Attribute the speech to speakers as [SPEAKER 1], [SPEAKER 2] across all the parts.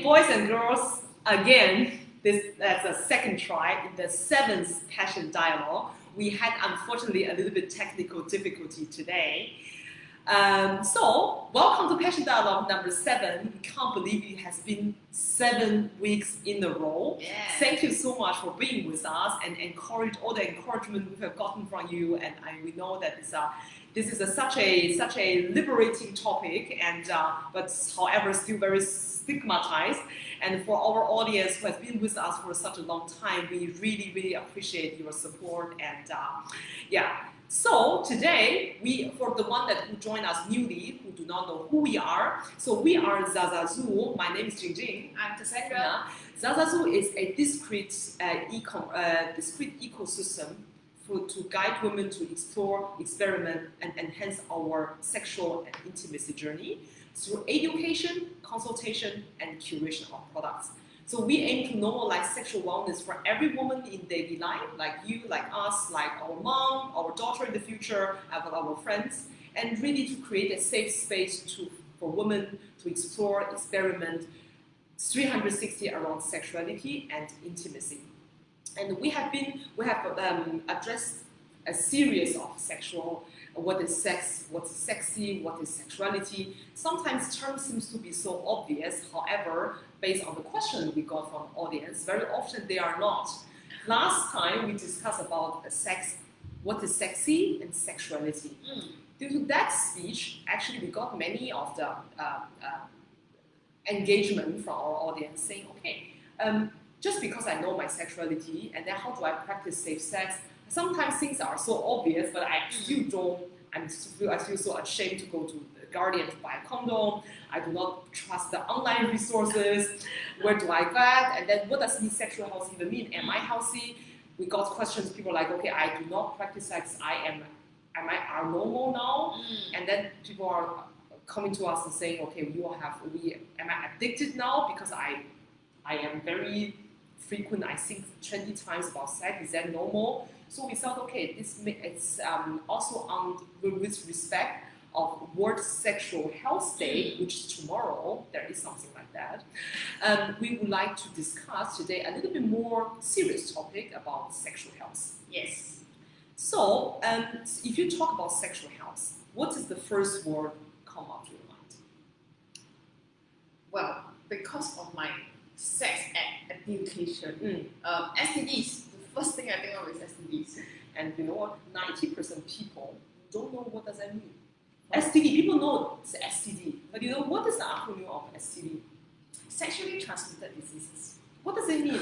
[SPEAKER 1] boys and girls, again, that's a second try in the 7th Passion Dialogue. We had, unfortunately, a little bit technical difficulty today. So, welcome to Passion Dialogue number 7. We can't believe it has been 7 weeks in a row.
[SPEAKER 2] Yeah.
[SPEAKER 1] Thank you so much for being with us and all the encouragement we have gotten from you. And we know that this is such a liberating topic, and but however still very stigmatized. And for our audience who has been with us for such a long time, we really appreciate your support. And yeah. So today, for the one who joined us newly, who do not know who we are, so we are ZaZaZu. My name is Jingjing.
[SPEAKER 2] I'm Cassandra.
[SPEAKER 1] ZaZaZu is a discrete ecosystem to guide women to explore, experiment, and enhance our sexual and intimacy journey through education, consultation, and curation of products. So we aim to normalize sexual wellness for every woman in daily life, like you, like us, like our mom, our daughter in the future, our friends, and really to create a safe space for women to explore, experiment 360 around sexuality and intimacy. And we have addressed a series of sexual, what is sex, what is sexy, what is sexuality. Sometimes terms seems to be so obvious, however, based on the question we got from the audience, very often they are not. Last time we discussed about sex, what is sexy and sexuality. Due to that speech, actually we got many of the engagement from our audience saying, okay, just because I know my sexuality and then how do I practice safe sex? Sometimes things are so obvious, but I still don't. I feel so ashamed to go to the Guardian to buy a condom. I do not trust the online resources. Where do I get? And then what does sexual health even mean? Am I healthy? We got questions. People are like, okay, I do not practice sex. Am I normal now? And then people are coming to us and saying, okay, am I addicted now because I am very frequent, I think 20 times about sex, is that normal? So we thought, okay, it's also with respect of World Sexual Health Day, which is tomorrow, there is something like that. We would like to discuss today a little bit more serious topic about sexual health.
[SPEAKER 2] Yes.
[SPEAKER 1] So if you talk about sexual health, what is the first word come up to your mind?
[SPEAKER 2] Well, because of my sex education, STDs, the first thing I think of is STDs.
[SPEAKER 1] And you know what? 90% people don't know what does that mean. STD, people know it's STD, but you know what is the acronym of STD?
[SPEAKER 2] Sexually transmitted diseases.
[SPEAKER 1] What does it mean?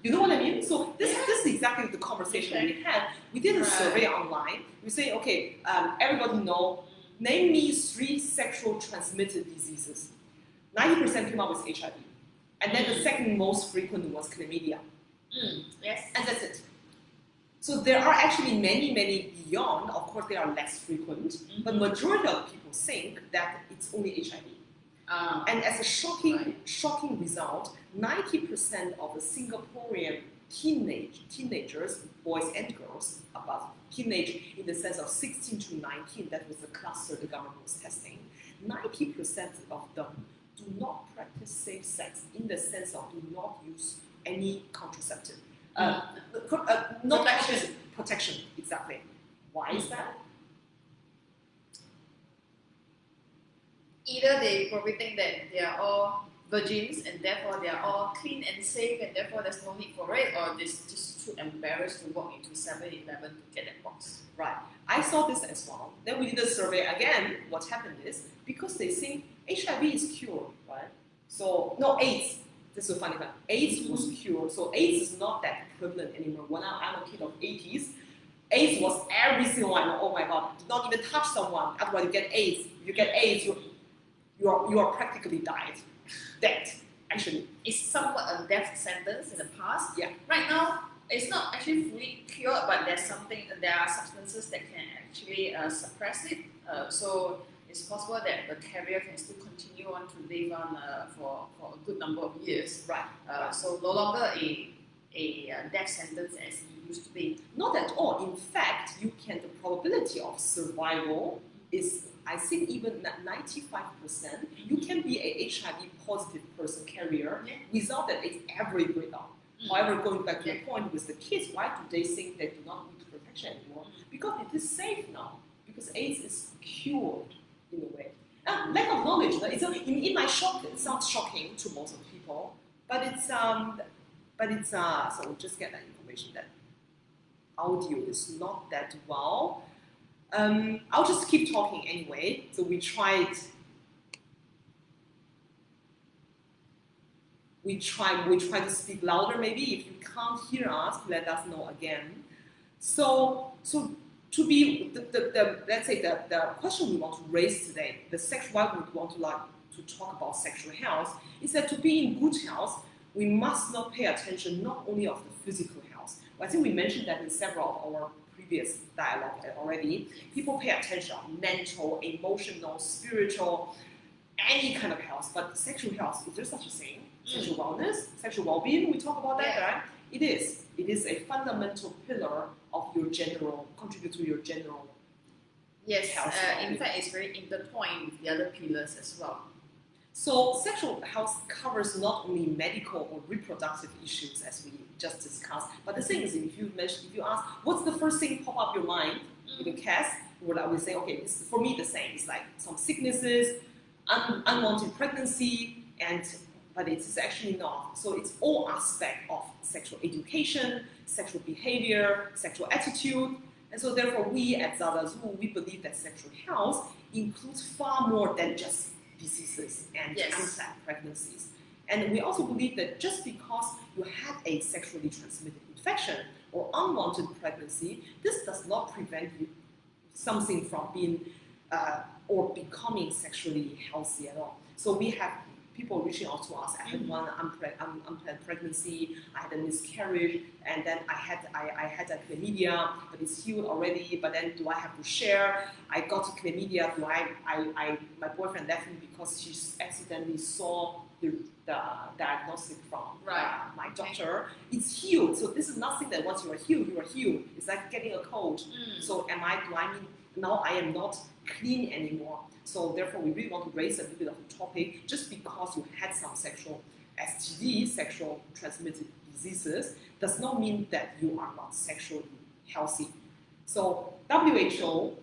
[SPEAKER 1] You know what I mean? So this is exactly the conversation we had. We did a survey online. We say, okay, everybody know, name me 3 sexual transmitted diseases. 90% came up with HIV. And then the second most frequent was chlamydia.
[SPEAKER 2] Yes.
[SPEAKER 1] And that's it. So there are actually many beyond. Of course, they are less frequent, but majority of people think that it's only HIV. And as a shocking result, 90% of the Singaporean teenagers, boys and girls, about teenage in the sense of 16 to 19, that was the cluster the government was testing, 90% of them do not practice safe sex in the sense of do not use any contraceptive. Not protection, exactly. Why is that?
[SPEAKER 2] Either they probably think that they are all virgins and therefore they are all clean and safe and therefore there's no need for it, or they're just too embarrassed to walk into 7-Eleven to get that box.
[SPEAKER 1] Right. I saw this as well. Then we did a survey again. What happened is, because they think HIV is cured, right? So, no, AIDS. This is a funny fact. AIDS was cured. So AIDS is not that prevalent anymore. When I'm a kid of 80s, AIDS was every single one. Oh my God, do not even touch someone, otherwise you get AIDS. If you get AIDS, you are practically dead, actually.
[SPEAKER 2] It's somewhat a death sentence in the past.
[SPEAKER 1] Yeah.
[SPEAKER 2] Right now, it's not actually fully cured, but there are substances that can actually suppress it. So it's possible that the carrier can still continue on to live on for a good number of years.
[SPEAKER 1] Right.
[SPEAKER 2] So no longer a a death sentence as it used to be.
[SPEAKER 1] Not at all. In fact, the probability of survival is, I think, even 95%. You can be a HIV positive person carrier without that it's ever breakdown. However, going back to the point with the kids, why do they think they do not need protection anymore? Because it is safe now. Because AIDS is cured in a way. Lack of knowledge. In my shock, it sounds shocking to most of the people, but it's so we'll just get that information that audio is not that well. I'll just keep talking anyway. So we try to speak louder maybe. If you can't hear us, let us know again. So to be let's say the question we want to raise today, why we want to talk about sexual health, is that to be in good health, we must not pay attention not only of the physical health. I think we mentioned that in several of our previous dialogue already. People pay attention on mental, emotional, spiritual, any kind of health, but sexual health, is there such a thing? Sexual wellness, sexual well-being, we talk about that, right? It is. It is a fundamental pillar of your general, contribute to your general health.
[SPEAKER 2] In fact, it's very intertwined with the other pillars as well.
[SPEAKER 1] So sexual health covers not only medical or reproductive issues as we just discussed, but the thing is, if you ask, what's the first thing pop up your mind in a case, what I would say, okay, this, for me the same. It's like some sicknesses, unwanted pregnancy, but it's actually not. So it's all aspect of sexual education, sexual behavior, sexual attitude. And so therefore we at ZaZaZu, we believe that sexual health includes far more than just diseases and unplanned pregnancies. And we also believe that just because you had a sexually transmitted infection or unwanted pregnancy, this does not prevent you something from being or becoming sexually healthy at all. So we have people reaching out to us. I had one unplanned pregnancy, I had a miscarriage, and then I had a chlamydia, but it's healed already. But then, do I have to share? I got chlamydia. My boyfriend left me because she accidentally saw the diagnostic from my doctor. It's healed. So this is nothing that once you are healed, you are healed. It's like getting a cold. So do I mean now I am not clean anymore? So therefore, we really want to raise a little bit of the topic. Just because you had some sexual STD, sexual transmitted diseases, does not mean that you are not sexually healthy. So WHO,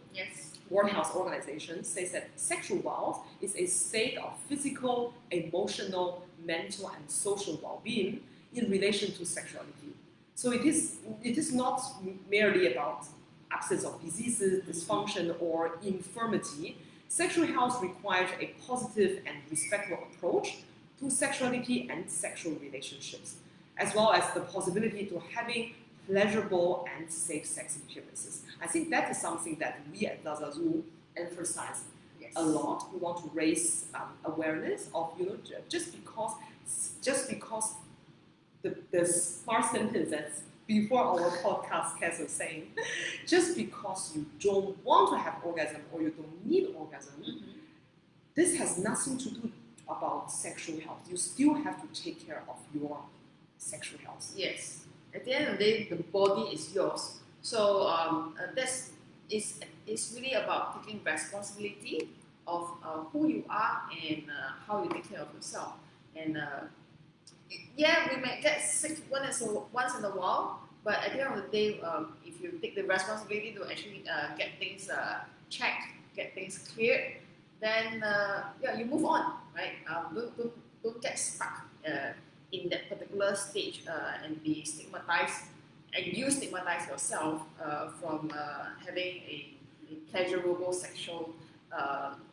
[SPEAKER 1] World Health Organization, says that sexual health is a state of physical, emotional, mental, and social well-being in relation to sexuality. So it is not merely about absence of diseases, dysfunction, or infirmity. Sexual health requires a positive and respectful approach to sexuality and sexual relationships, as well as the possibility to having pleasurable and safe sex experiences. I think that is something that we at ZaZaZu emphasize a lot. We want to raise awareness of, just because the smart sentence that's before our podcast, Cass was saying, just because you don't want to have orgasm or you don't need orgasm, this has nothing to do about sexual health. You still have to take care of your sexual health.
[SPEAKER 2] Yes. At the end of the day, the body is yours. So it's really about taking responsibility of who you are and how you take care of yourself. And we might get sick once in a while, but at the end of the day, if you take the responsibility to actually get things checked, get things cleared, then you move on, right? Don't get stuck in that particular stage and be stigmatized, and you stigmatize yourself from having a pleasurable sexual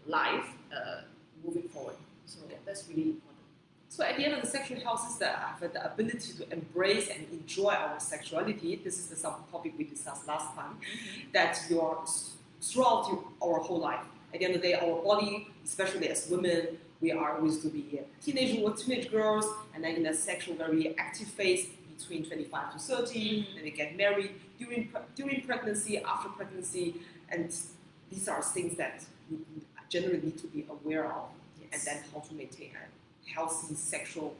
[SPEAKER 2] life moving forward. So that's really important.
[SPEAKER 1] So at the end of the sexual health is the ability to embrace and enjoy our sexuality. This is the topic we discussed last time. That throughout our whole life. At the end of the day, our body, especially as women, we are used to be teenage girls, and then in a sexual very active phase between 25 to 30, then they get married during pregnancy, after pregnancy, and these are things that we generally need to be aware of, and then how to maintain a healthy sexual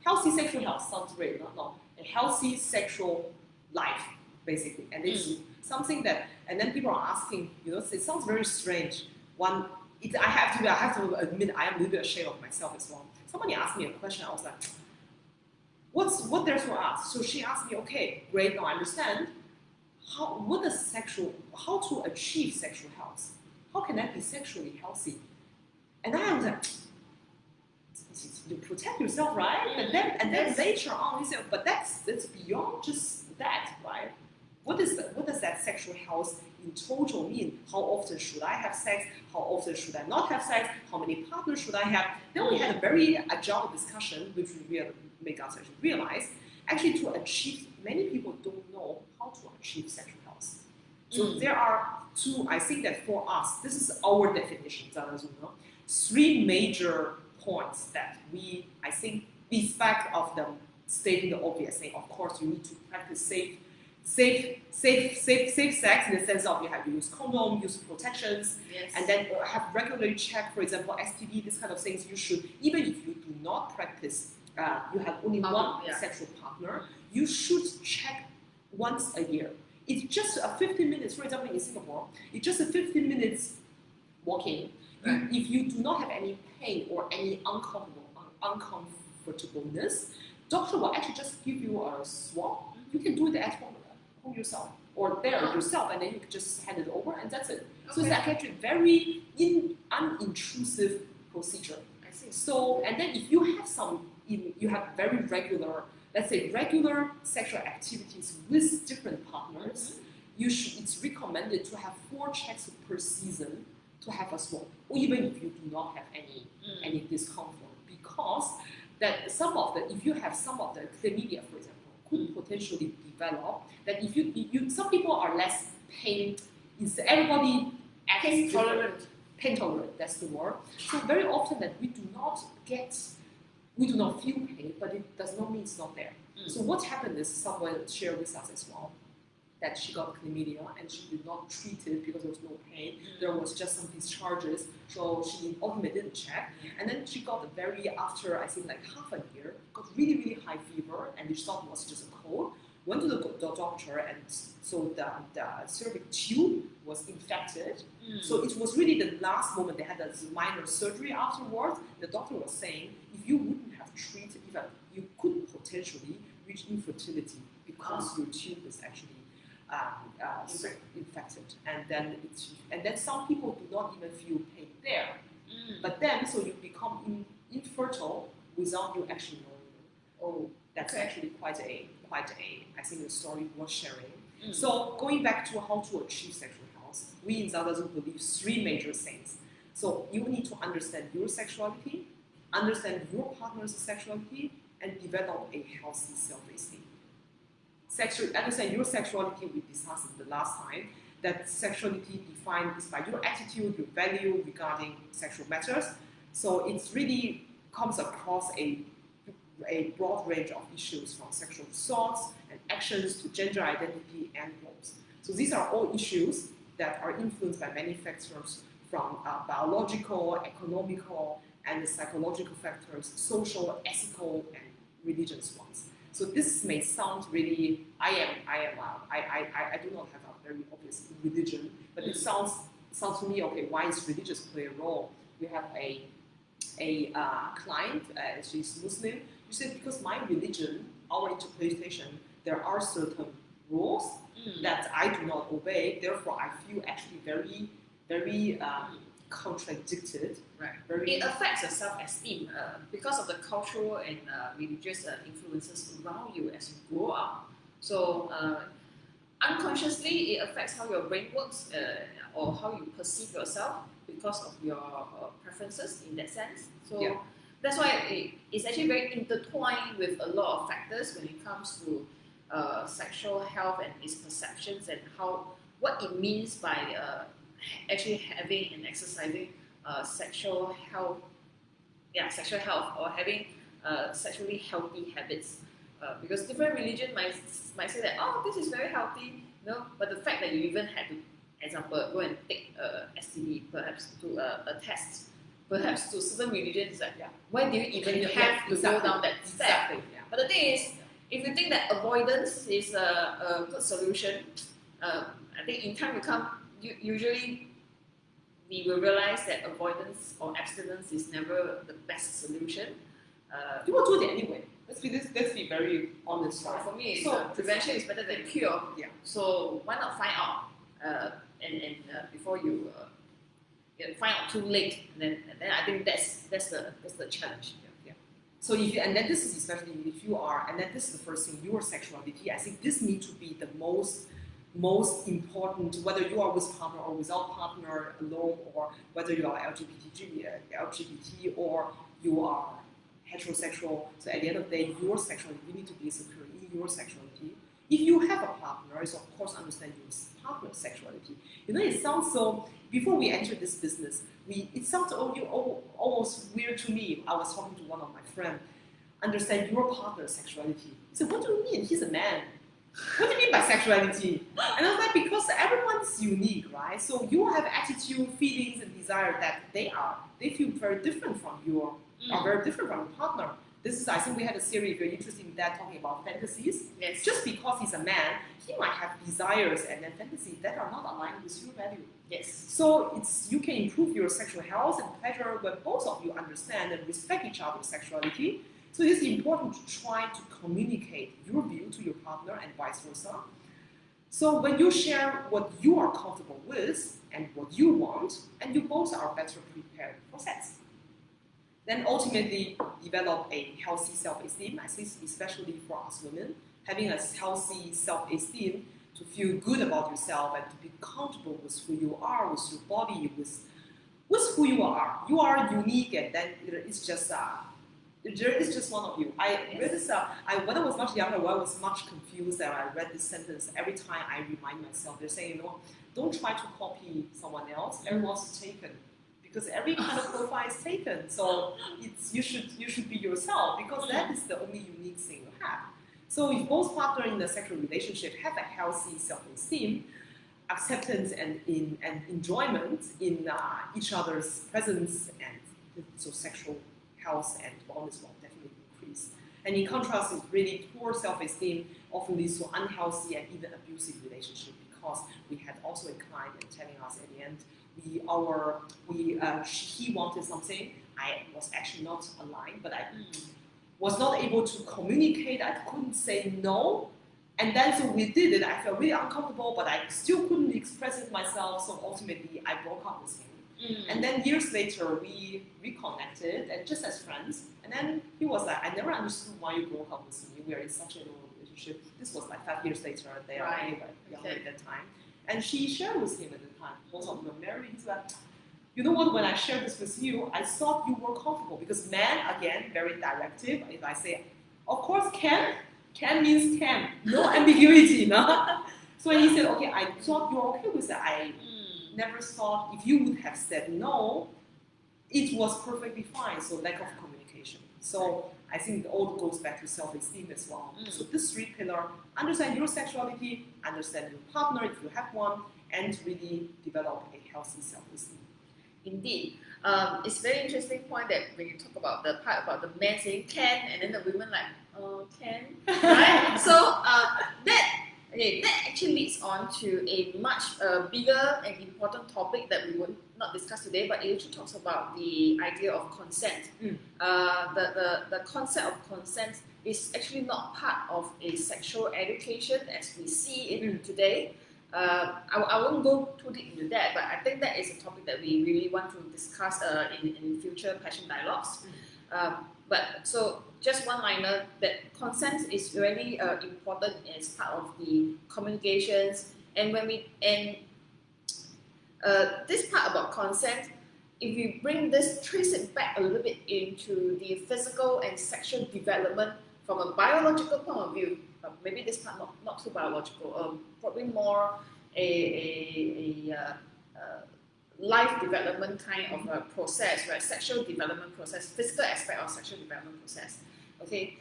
[SPEAKER 1] health sounds great, no? a healthy sexual life, basically. And it's something that, and then people are asking, it sounds very strange. I have to admit, I am a little bit ashamed of myself as well. Somebody asked me a question, I was like, what there's to ask? So she asked me, okay, great, now I understand. How to achieve sexual health? How can I be sexually healthy? And I was like, you protect yourself, right? And then later on, he said, but that's beyond just that, right? What does that sexual health in total mean? How often should I have sex? How often should I not have sex? How many partners should I have? Then we had a very agile discussion, which make us actually realize, actually to achieve, many people don't know how to achieve sexual health. So there are two, I think that for us, this is our definition, ZaZaZu, three major points that I think, despite of them stating the obvious thing, of course, you need to practice safe sex in the sense of you have to use condom, use protections, and then have regularly check, for example, STD, this kind of things. You should, even if you do not practice, you have only one sexual partner, you should check once a year. It's just a 15 minutes, for example, in Singapore, it's just a 15 minutes walking. Right. If you do not have any pain or any uncomfortableness, doctor will actually just give you a swab. You can do it at home yourself, or there yourself, and then you can just hand it over, and that's it. Okay. So it's actually very unintrusive procedure.
[SPEAKER 2] I see.
[SPEAKER 1] So, and then if you have you have very regular, let's say regular sexual activities with different partners, it's recommended to have 4 checks per season to have a swab, or even if you do not have any discomfort, because that if you have some of the chlamydia, for example, could potentially develop. That if you some people are less pain, everybody
[SPEAKER 2] pain tolerant.
[SPEAKER 1] Pain tolerant, that's the word. So very often that we do not feel pain, but it does not mean it's not there. So what happened is someone shared with us as well that she got chlamydia and she did not treat it because there was no pain. There was just some discharges, so she ultimately didn't check. And then she got after I think like half a year, got really, really high fever, and she thought it was just a cold. Went to the doctor, and so the cervical tube was infected. So it was really the last moment. They had a minor surgery afterwards. The doctor was saying, if you wouldn't have treated, you could potentially reach infertility because your tube is actually infected, and then some people do not even feel pain there. But then so you become infertile without you actually knowing. Oh, that's actually quite a I think a story worth sharing. So going back to how to achieve sexual health, we in ZaZaZu believe 3 major things. So you need to understand your sexuality, understand your partner's sexuality, and develop a healthy self-esteem. Understand your sexuality, we discussed it the last time, that sexuality defined is by your attitude, your value regarding sexual matters. So it really comes across a broad range of issues, from sexual thoughts and actions to gender identity and roles. So these are all issues that are influenced by many factors, from biological, economical, and psychological factors, social, ethical, and religious ones. So this may sound really, I do not have a very obvious religion, but it sounds to me, okay, why is religious play a role? We have a client, she's Muslim. She said, because my religion, our interpretation, there are certain rules that I do not obey. Therefore, I feel actually very, very contradicted.
[SPEAKER 2] Right. It affects your self-esteem because of the cultural and religious influences around you as you grow up. So unconsciously, it affects how your brain works or how you perceive yourself because of your preferences in that sense. So that's why it's actually very intertwined with a lot of factors when it comes to sexual health and its perceptions and what it means by actually having and exercising sexual health or having sexually healthy habits. Because different religion might say that, oh, this is very healthy, but the fact that you even had to, example, go and take STD, perhaps to a test, perhaps to certain religions, like, why do you even have to go down that step? But the thing is, if you think that avoidance is a good solution, I think in time to come, usually we will realize that avoidance or abstinence is never the best solution.
[SPEAKER 1] You will do it anyway. Let's be very honest.
[SPEAKER 2] So
[SPEAKER 1] Right?
[SPEAKER 2] for me,
[SPEAKER 1] So
[SPEAKER 2] prevention is better than cure.
[SPEAKER 1] Yeah.
[SPEAKER 2] So why not find out before you find out too late, and then I think that's the challenge.
[SPEAKER 1] Yeah. So if you, and then this is especially if you are, and then this is the first thing, your sexuality. I think this needs to be the most important, whether you are with partner or without partner, alone, or whether you are LGBT or you are heterosexual. So at the end of the day, your sexuality, you need to be secure in your sexuality. If you have a partner, it's of course understand your partner's sexuality. You know, it sounds so, before we entered this business, it sounds almost weird to me. I was talking to one of my friends, understand your partner's sexuality. He said, what do you mean? He's a man. What do you mean by sexuality? And I was like, because everyone's unique, right? So you have attitude, feelings, and desire that they feel very different from your, are very different from your partner. This is, I think we had a series, if you're interested in that, talking about fantasies.
[SPEAKER 2] Yes.
[SPEAKER 1] Just because he's a man, he might have desires and then fantasies that are not aligned with your value.
[SPEAKER 2] Yes.
[SPEAKER 1] So you can improve your sexual health and pleasure when both of you understand and respect each other's sexuality. So it's important to try to communicate your view to your partner and vice versa. So when you share what you are comfortable with and what you want, and you both are better prepared for sex. Then ultimately develop a healthy self-esteem. I think especially for us women, having a healthy self-esteem to feel good about yourself and to be comfortable with who you are, with your body, with who you are. You are unique, and then it's just there is just one of you. I read this. When I was much younger, I was much confused, and I read this sentence every time. I remind myself. They're saying, don't try to copy someone else. Everyone's taken. Because every kind of profile is taken, so you should be yourself, because that is the only unique thing you have. So if both partners in a sexual relationship have a healthy self-esteem, acceptance and enjoyment in each other's presence, and so sexual health and wellness will definitely increase. And in contrast, with really poor self-esteem often leads to unhealthy and even abusive relationship, because we had also a client telling us at the end, he wanted something. I was actually not aligned, but I was not able to communicate. I couldn't say no. And then so we did it. I felt really uncomfortable, but I still couldn't express it myself. So ultimately, I broke up with him. And then years later, we reconnected, and just as friends. And then he was like, I never understood why you broke up with me. We are in such a long relationship. This was like 5 years later. They are anyway younger at that time. And she shared with him at the time. Both of them were married. He's like, you know what, when I shared this with you, I thought you were comfortable. Because man, again, very directive. If I say, of course, can means can. No ambiguity, no? So when he said, okay, I thought you were okay with that. I never thought if you would have said no, it was perfectly fine. So lack of communication. So I think it all goes back to self-esteem as well. So this 3 pillars: understand your sexuality, understand your partner if you have one, and really develop a healthy self-esteem.
[SPEAKER 2] Indeed. It's very interesting point that when you talk about the part about the men saying can, and then the women like, can, right? So that actually leads on to a much bigger and important topic that we will not discuss today, but it actually talks about the idea of consent. The concept of consent is actually not part of a sexual education as we see it today. I won't go too deep into that, but I think that is a topic that we really want to discuss in future passion dialogues. But so just one liner, that consent is really important as part of the communications. And when this part about consent, if you trace it back a little bit into the physical and sexual development from a biological point of view, maybe this part not too biological, probably more a life development kind of a process, right? Sexual development process, physical aspect of sexual development process. Okay,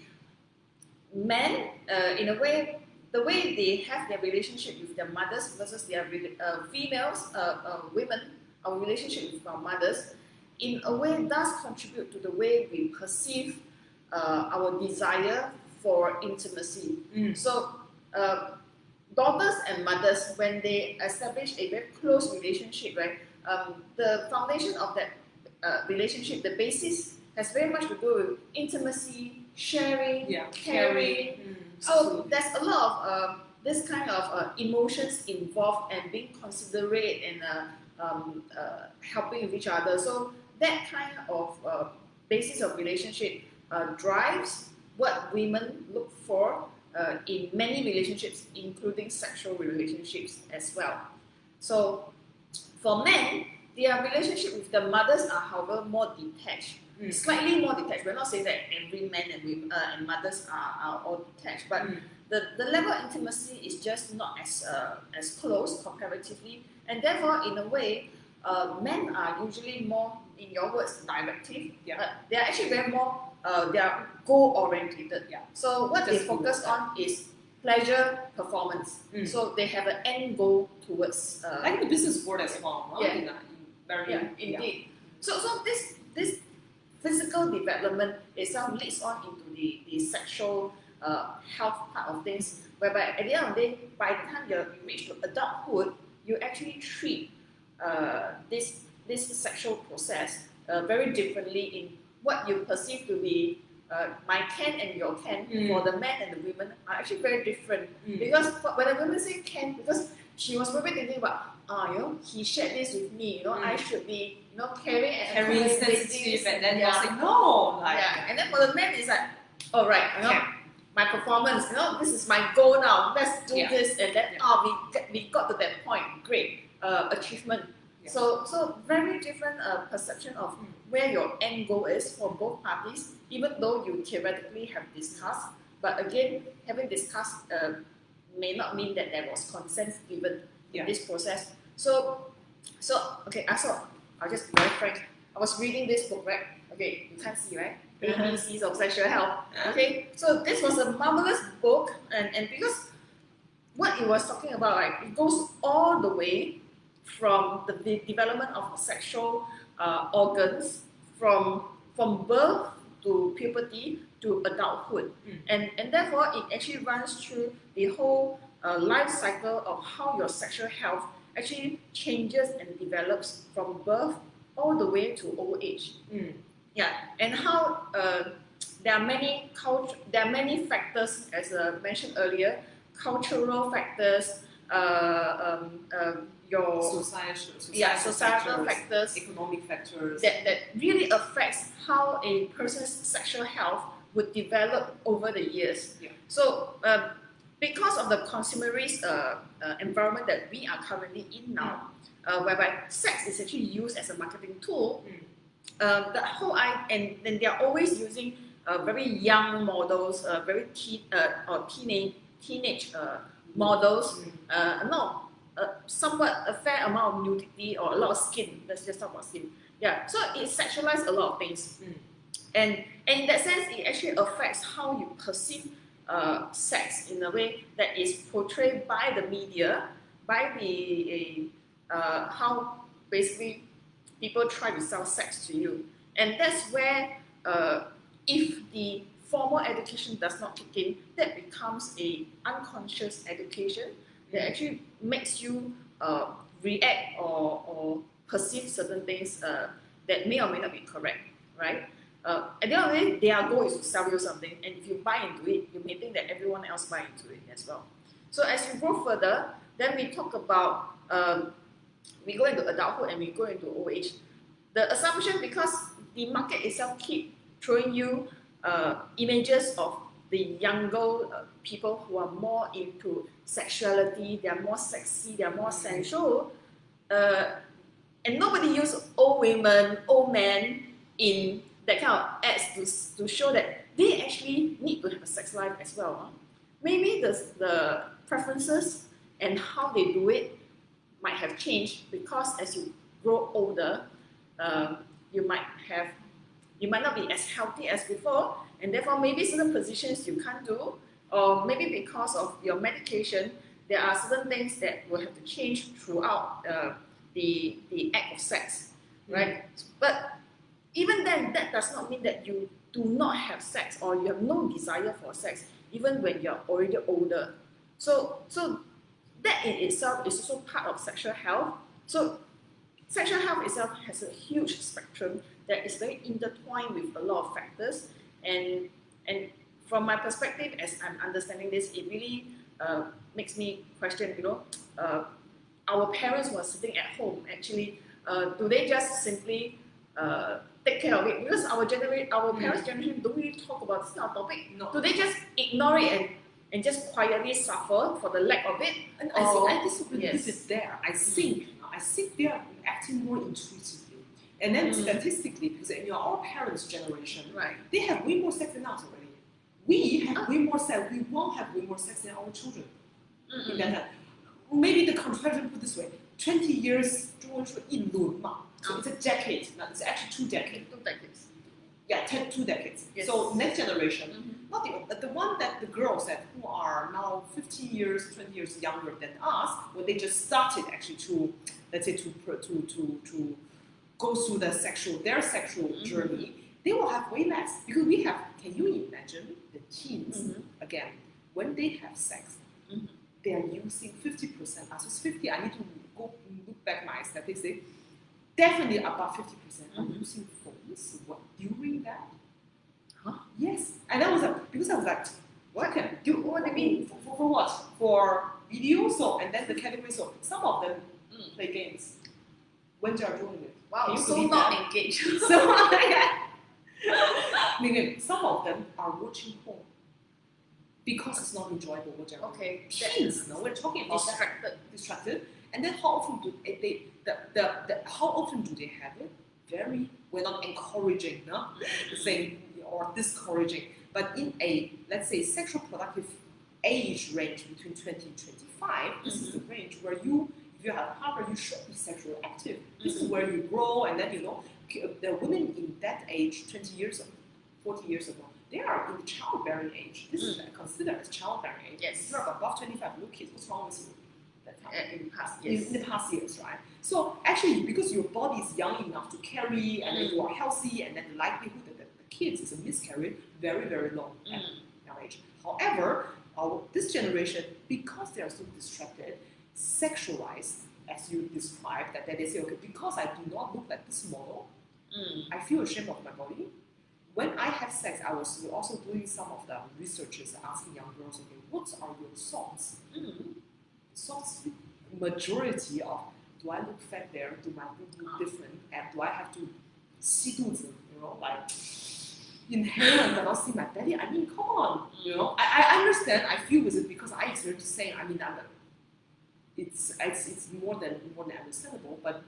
[SPEAKER 2] men, in a way, the way they have their relationship with their mothers versus their females, women, our relationship with our mothers, in a way does contribute to the way we perceive our desire for intimacy.
[SPEAKER 1] Mm.
[SPEAKER 2] So daughters and mothers, when they establish a very close relationship, right, the foundation of that relationship, the basis, has very much to do with intimacy, sharing, caring. So
[SPEAKER 1] Absolutely.
[SPEAKER 2] there's a lot of this kind of emotions involved and being considerate and helping with each other. So that kind of basis of relationship drives what women look for in many relationships, including sexual relationships as well. So for men, their relationship with the mothers are, however, more detached. Slightly more detached. We're not saying that every man and women and mothers are all detached, but the level of intimacy is just not as close comparatively, and therefore, in a way, men are usually more, in your words, directive. They are actually very more they are goal oriented. So what they focus on is pleasure, performance. So they have an end goal towards.
[SPEAKER 1] Like the business world as well, right?
[SPEAKER 2] Indeed. So this physical development itself leads on into the sexual health part of things, whereby at the end of the day, by the time you reach to adulthood, you actually treat this sexual process very differently in what you perceive to be my can and your can for the men and the women are actually very different. Because when a woman say can, because she was probably thinking about, he shared this with me, I should be, caring and
[SPEAKER 1] sensitive, and then you're saying no,
[SPEAKER 2] and then for the men it's like, all right, my performance, this is my goal now. Let's do this, and then we got to that point. Great achievement. So very different perception of where your end goal is for both parties, even though you theoretically have discussed. But again, having discussed may not mean that there was consent given in this process. So okay, I'll just be very frank. I was reading this book, right? Okay, you can't see, right? ABCs of sexual health. Okay, so this was a marvelous book, and because what it was talking about, right, it goes all the way from the development of sexual organs from birth to puberty to adulthood, and therefore it actually runs through the whole life cycle of how your sexual health actually changes and develops from birth all the way to old age. And how there are many factors, as mentioned earlier, cultural factors, your societal factors,
[SPEAKER 1] economic factors
[SPEAKER 2] that really affects how a person's sexual health would develop over the years. So because of the consumerist environment that we are currently in now, whereby sex is actually used as a marketing tool, the whole and they are always using very young models, very teenage models. Somewhat a fair amount of nudity or a lot of skin. Let's just talk about skin. So it sexualizes a lot of things, and in that sense, it actually affects how you perceive sex in a way that is portrayed by the media, by the how basically people try to sell sex to you, and that's where if the formal education does not kick in, that becomes a unconscious education that actually makes you react or perceive certain things that may or may not be correct, right? At the end of the day, their goal is to sell you something, and if you buy into it, you may think that everyone else buy into it as well. So as we go further, then we talk about, we go into adulthood and we go into old age. The assumption, because the market itself keep throwing you images of the younger people who are more into sexuality, they are more sexy, they are more sensual, and nobody use old women, old men in that kind of ads to show that they actually need to have a sex life as well. Maybe the preferences and how they do it might have changed, because as you grow older, you might not be as healthy as before, and therefore maybe certain positions you can't do, or maybe because of your medication, there are certain things that will have to change throughout the act of sex, right? But even then, that does not mean that you do not have sex or you have no desire for sex. even when you're already older. So that in itself is also part of sexual health. So sexual health itself has a huge spectrum that is very intertwined with a lot of factors, and from my perspective, as I'm understanding this, it really makes me question, our parents who are sitting at home actually, do they just simply take care of it? Because our parents' generation don't really talk about this kind of topic.
[SPEAKER 1] No.
[SPEAKER 2] Do they just ignore it and just quietly suffer for the lack of it?
[SPEAKER 1] And I think
[SPEAKER 2] Yes.
[SPEAKER 1] this is there. I think they are acting more intuitively. And then statistically, because in our parents' generation,
[SPEAKER 2] Right.
[SPEAKER 1] they have way more sex than us already. We have way more sex. We won't have way more sex than our children. In that time. Maybe the comparison put this way: 20 years, 中文说一轮嘛. So it's a decade. No, it's actually 2 decades.
[SPEAKER 2] 2 decades.
[SPEAKER 1] Yeah, 2 decades.
[SPEAKER 2] Yes.
[SPEAKER 1] So next generation, not the one that the girls that who are now 15 years, 20 years younger than us, when they just started actually to, let's say, to go through their sexual journey, they will have way less, because we have. Can you imagine the teens again when they have sex? They are using 50%. So it's 50. I need to go look back my statistics. Definitely about 50% are using phones. What during that?
[SPEAKER 2] Huh?
[SPEAKER 1] Yes, and I was like, because I was like, what do you mean for what? For video? So and then the category. So some of them play games when they are doing it.
[SPEAKER 2] Wow,
[SPEAKER 1] Can you
[SPEAKER 2] so
[SPEAKER 1] believe
[SPEAKER 2] not
[SPEAKER 1] that?
[SPEAKER 2] engaged.
[SPEAKER 1] Some of them are watching porn because it's not enjoyable what they're doing.
[SPEAKER 2] Okay.
[SPEAKER 1] Teens, no, we're talking about distracted. And then how often do how often do they have it? We're not encouraging, no, saying or discouraging, but in a, let's say, sexual productive age range between 20 and 25, this is the range where if you have a partner, you should be sexually active. This is where you grow, and then the women in that age, 20 years ago, 40 years ago, they are in the childbearing age. This is considered as childbearing age.
[SPEAKER 2] Yes.
[SPEAKER 1] If you're above 25, no kids, what's wrong with you?
[SPEAKER 2] In the past, yes.
[SPEAKER 1] In the past years, right? So actually, because your body is young enough to carry, and then you are healthy, and then the likelihood that the kids is a miscarriage very, very low at young age. However, this generation, because they are so distracted, sexualized, as you described, that they say, okay, because I do not look like this model, I feel ashamed of my body. When I have sex, I was also doing some of the researches asking young girls, okay, what are your thoughts? Thoughts, majority of, do I look fat there? Do my boobs look different? And do I have to see肚子, like inhale and not see my belly? I mean, come on, I understand. I feel with it because I experienced the same. I mean, it's more than understandable, but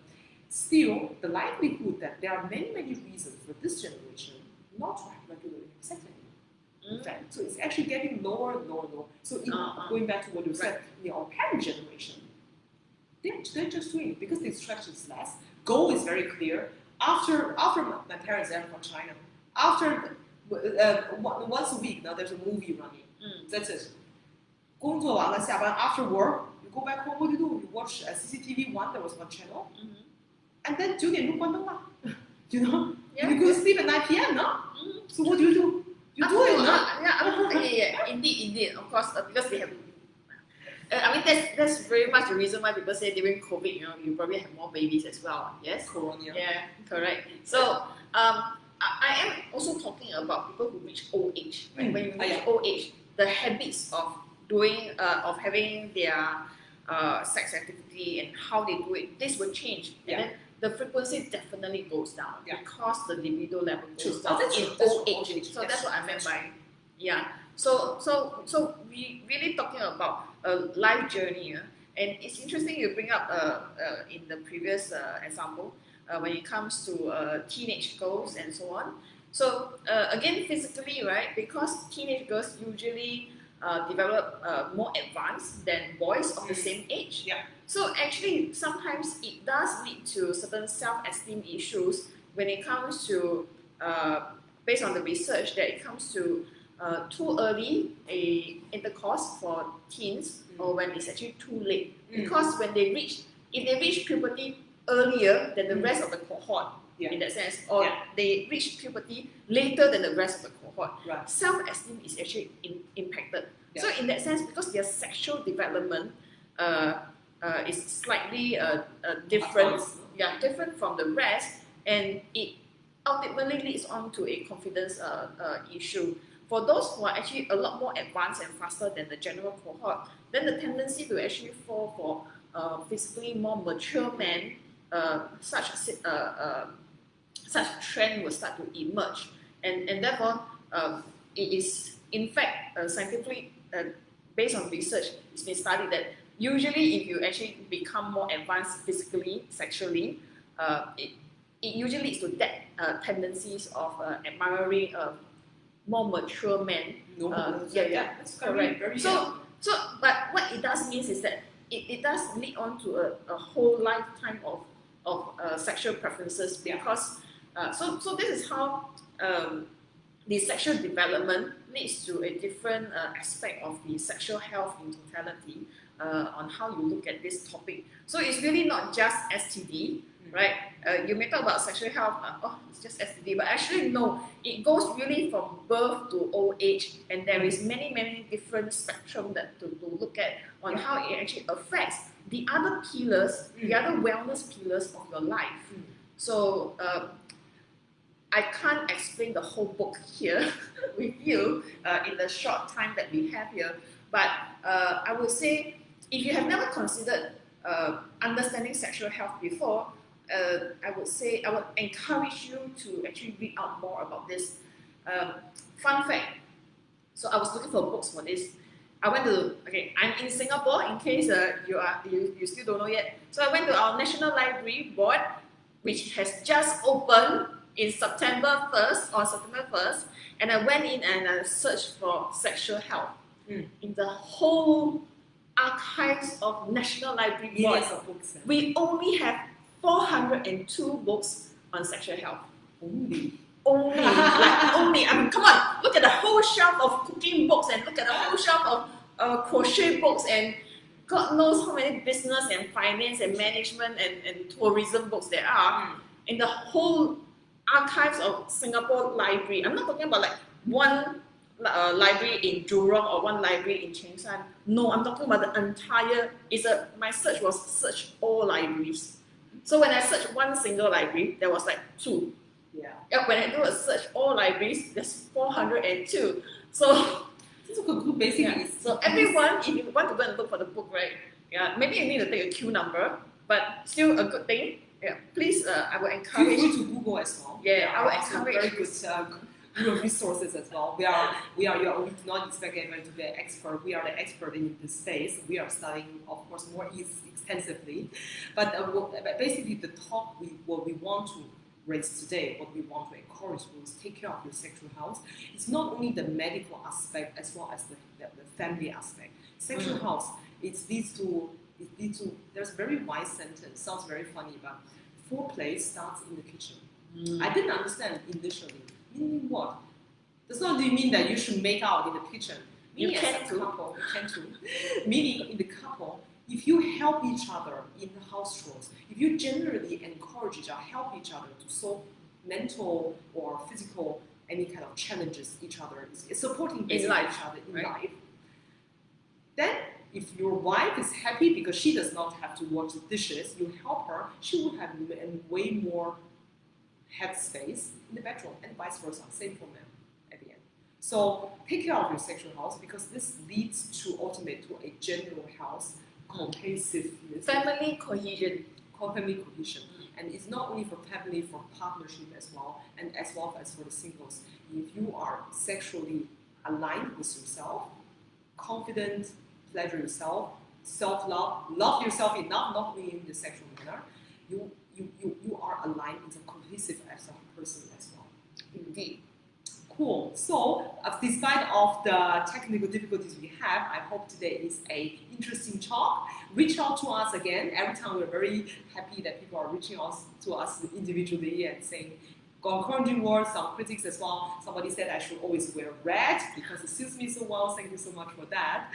[SPEAKER 1] still, the likelihood that there are many reasons for this generation not to have regular sex anymore. In fact, so it's actually getting lower and lower. So going back to what you said, our parent generation, they're just doing it because the instruction is less. Goal is very clear. After my parents, they're from China. After once a week, now there's a movie running. That's it. 工作完了下班 after work, you go back home. What do? You watch CCTV 1. There was one channel, and then 9点钟关灯了. You go to sleep at 9 p.m. No? So what do? You do it, no?
[SPEAKER 2] Yeah. Indeed. Of course, because they have. I mean, that's very much the reason why people say during COVID, you probably have more babies as well. Yes.
[SPEAKER 1] Corona.
[SPEAKER 2] Yeah, correct. So, I am also talking about people who reach old age. Right? When you reach old age, the habits of doing, of having their sex activity and how they do it, this will change. And then the frequency definitely goes down because the libido level goes down in old age. So that's what I meant by, So we really talking about a life journey, and it's interesting you bring up in the previous example when it comes to teenage girls and so on. So again, physically, right? Because teenage girls usually develop more advanced than boys of the same age.
[SPEAKER 1] Yeah.
[SPEAKER 2] So actually, sometimes it does lead to certain self-esteem issues when it comes to, based on the research, that it comes to too early a intercourse for teens, or when it's actually too late. Because if they reach puberty earlier than the rest of the cohort, in that sense, or they reach puberty later than the rest of the cohort.
[SPEAKER 1] Right.
[SPEAKER 2] Self-esteem is actually impacted.
[SPEAKER 1] Yeah.
[SPEAKER 2] So in that sense, because their sexual development is slightly different, different from the rest, and it ultimately leads on to a confidence issue. For those who are actually a lot more advanced and faster than the general cohort, then the tendency to actually fall for physically more mature men, such trend will start to emerge, and therefore it is in fact scientifically based on research, it's been studied that usually if you actually become more advanced physically, sexually, it usually leads to that tendencies of admiring more mature men.
[SPEAKER 1] That's
[SPEAKER 2] correct.
[SPEAKER 1] Very
[SPEAKER 2] But what it does means is that it does lead on to a whole lifetime of sexual preferences, because so this is how the sexual development leads to a different aspect of the sexual health in totality on how you look at this topic. So it's really not just STD, right? You may talk about sexual health, it's just STD, but actually no, it goes really from birth to old age, and there is many different spectrum that to look at on how it actually affects the other pillars, the other wellness pillars of your life. So I can't explain the whole book here with you in the short time that we have here, but I would say if you have never considered understanding sexual health before, I would encourage you to actually read out more about this. Fun fact, so I was looking for books for this. I'm in Singapore in case you still don't know yet. So I went to our National Library board, which has just opened in September 1st, and I went in and I searched for sexual health. In the whole archives of National Library board, we only have 402 books on sexual health. Only. I mean, come on, look at the whole shelf of cooking books, and look at the whole shelf of crochet books, and God knows how many business and finance and management and tourism books there are in the whole archives of Singapore Library. I'm not talking about like one library in Jurong or one library in Chengshan. No, I'm talking about the entire. My search was search all libraries. So when I searched one single library, there was like 2. When I do a search all libraries, there's 402. So
[SPEAKER 1] basically.
[SPEAKER 2] So everyone, if you want to go and look for the book, right? Maybe you need to take a queue number, but still a good thing. Please, I will encourage
[SPEAKER 1] you to Google as well.
[SPEAKER 2] I will encourage
[SPEAKER 1] very good resources as well. We do not expect anyone to be an expert. We are the expert in this space. We are studying, of course, more extensively. But basically, the talk what we want to raise today, what we want to encourage you is take care of your sexual health. It's not only the medical aspect as well as the family aspect. Sexual health, it leads to. There's a very wise sentence, sounds very funny, but foreplay starts in the kitchen. I didn't understand initially. Meaning what? Does not really mean that you should make out in the kitchen.
[SPEAKER 2] You can
[SPEAKER 1] too. Meaning in the couple, if you help each other in the house chores, if you generally encourage each other, help each other to solve mental or physical any kind of challenges each other, supporting
[SPEAKER 2] in life,
[SPEAKER 1] each other in life, then if your wife is happy because she does not have to wash the dishes, you help her, she will have way more headspace in the bedroom, and vice versa, same for men at the end. So take care of your sexual health, because this leads to ultimate to a general health, cohesiveness,
[SPEAKER 2] family cohesion,
[SPEAKER 1] and it's not only for family, for partnership as well, and as well as for the singles. If you are sexually aligned with yourself, confident, pleasure yourself, self-love, love yourself enough, not only in the sexual manner, you are aligned as a cohesive as a person as well.
[SPEAKER 2] Indeed.
[SPEAKER 1] Cool. So, despite of the technical difficulties we have, I hope today is a interesting talk. Reach out to us again. Every time we're very happy that people are reaching out to us individually and saying encouraging words, some critics as well. Somebody said I should always wear red because it suits me so well. Thank you so much for that.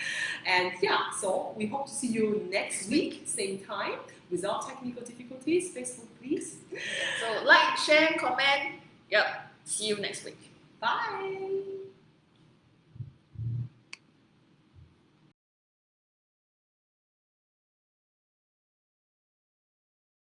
[SPEAKER 1] And yeah, so we hope to see you next week, same time. without technical difficulties. Facebook, please.
[SPEAKER 2] So like, share, comment. Yep. See you next week.
[SPEAKER 1] Bye.